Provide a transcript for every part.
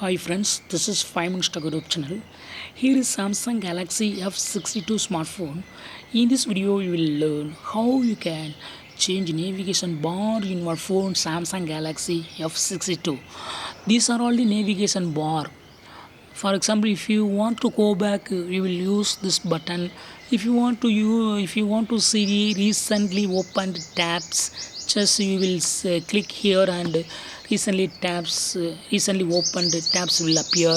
Hi friends, this is 5 Minutes Tech YouTube channel. Here is Samsung Galaxy F62 smartphone. In this video, you will learn how you can change navigation bar in your phone Samsung Galaxy F62. These are all the navigation bar. For example, if you want to go back, you will use this button. If you want to see the recently opened tabs, just you will click here and recently opened tabs will appear.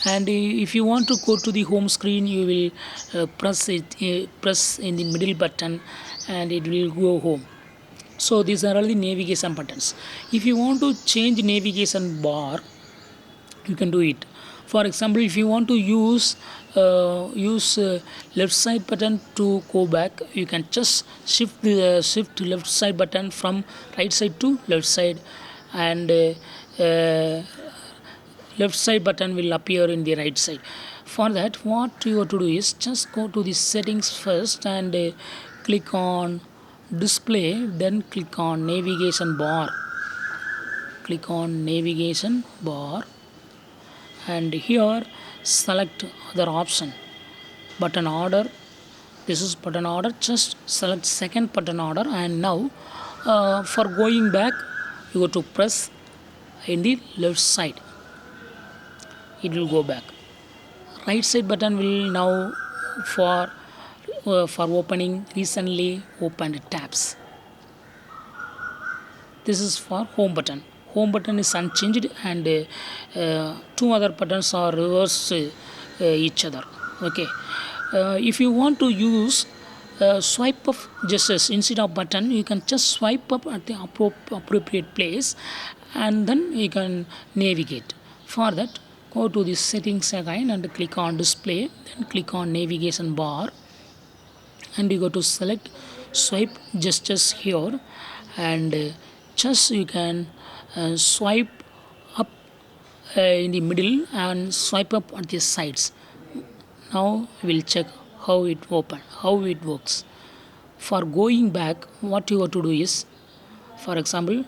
And if you want to go to the home screen, you will press in the middle button, and it will go home. So these are all the navigation buttons. If you want to change navigation bar, you can do it. For example, if you want to use left side button to go back, you can just shift left side button from right side to left side, and left side button will appear in the right side. For that, what you have to do is just go to the settings first and click on display, then click on navigation bar. Click on navigation bar, and here select other option, button order. This is button order. Just select second button order, and now for going back, you go to press in the left side, it will go back. Right side button will now for opening recently opened tabs. This is for home button. Home button is unchanged, and two other buttons are reverse each other. Okay. If you want to use swipe up gestures instead of button, you can just swipe up at the appropriate place, and then you can navigate. For that, go to the settings again and click on display, then click on navigation bar, and you go to select swipe gestures here, and just you can swipe up in the middle and swipe up at the sides. Now we'll check how it works. For going back, what you have to do is, for example,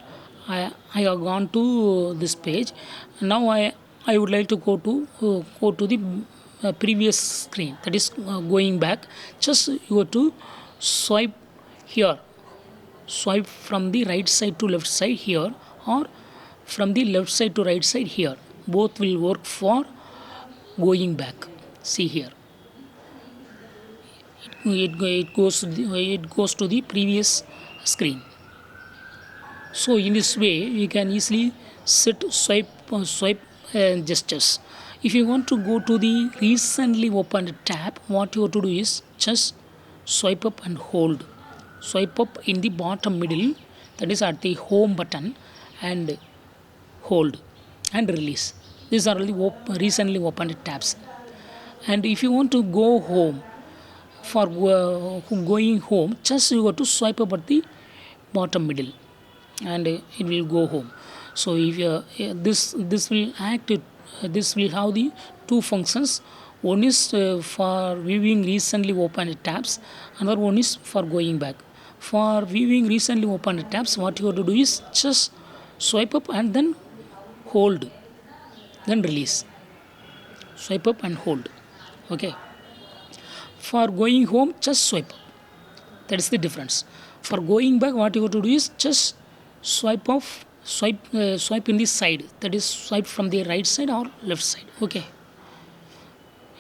I have gone to this page. Now I would like to go to the previous screen, that is going back. Just you have to swipe here, swipe from the right side to left side here, or from the left side to right side here. Both will work for going back. See here, it goes to the previous screen. So in this way, you can easily set swipe gestures. If you want to go to the recently opened tab, what you have to do is just swipe up and hold. Swipe up in the bottom middle, that is at the home button, and hold and release. These are the recently opened tabs. And if you want to go home, for going home, just you have to swipe up at the bottom middle, and it will go home. So if this will act, this will have the two functions. One is for viewing recently opened tabs, another one is for going back. For viewing recently opened tabs, what you have to do is just swipe up and then hold, then release. Swipe up and hold. Okay. For going home, just swipe up. That is the difference. For going back, what you have to do is just swipe in the side, that is swipe from the right side or left side. Okay.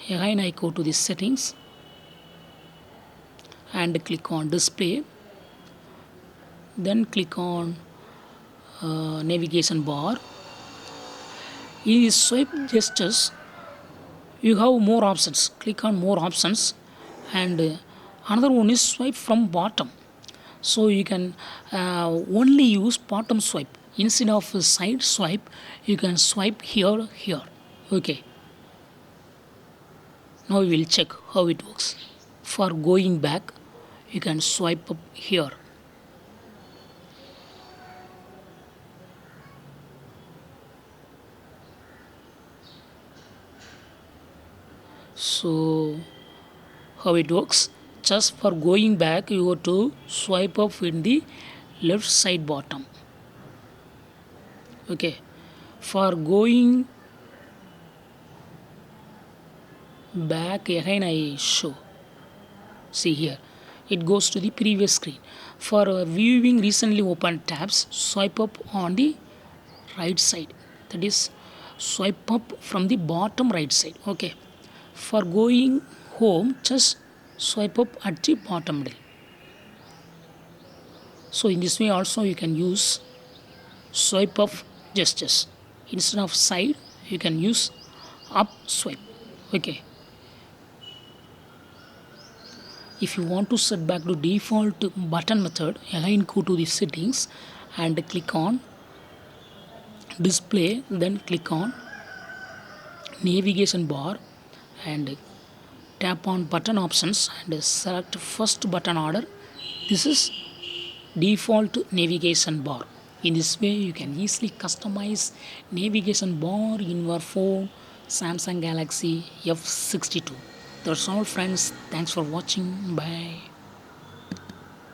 Again I go to the settings and click on display, then click on navigation bar. In swipe gestures, you have more options. Click on more options, and another one is swipe from bottom. So you can only use bottom swipe instead of side swipe. You can swipe here. Okay. Now we will check how it works. For going back, you can swipe up here. So how it works? Just for going back, you have to swipe up in the left side bottom. Okay. For going back again I show. See here, it goes to the previous screen. For viewing recently opened tabs, swipe up on the right side. That is, swipe up from the bottom right side. Okay. For going home, just swipe up at the bottom middle. So in this way also you can use swipe up gestures. Instead of side, you can use up swipe. Okay. If you want to set back to default button method, again go to the settings and click on display, then click on navigation bar and tap on button options and select first button order. This is default navigation bar. In this way you can easily customize navigation bar in your phone Samsung Galaxy F62. That's all friends, thanks for watching, bye.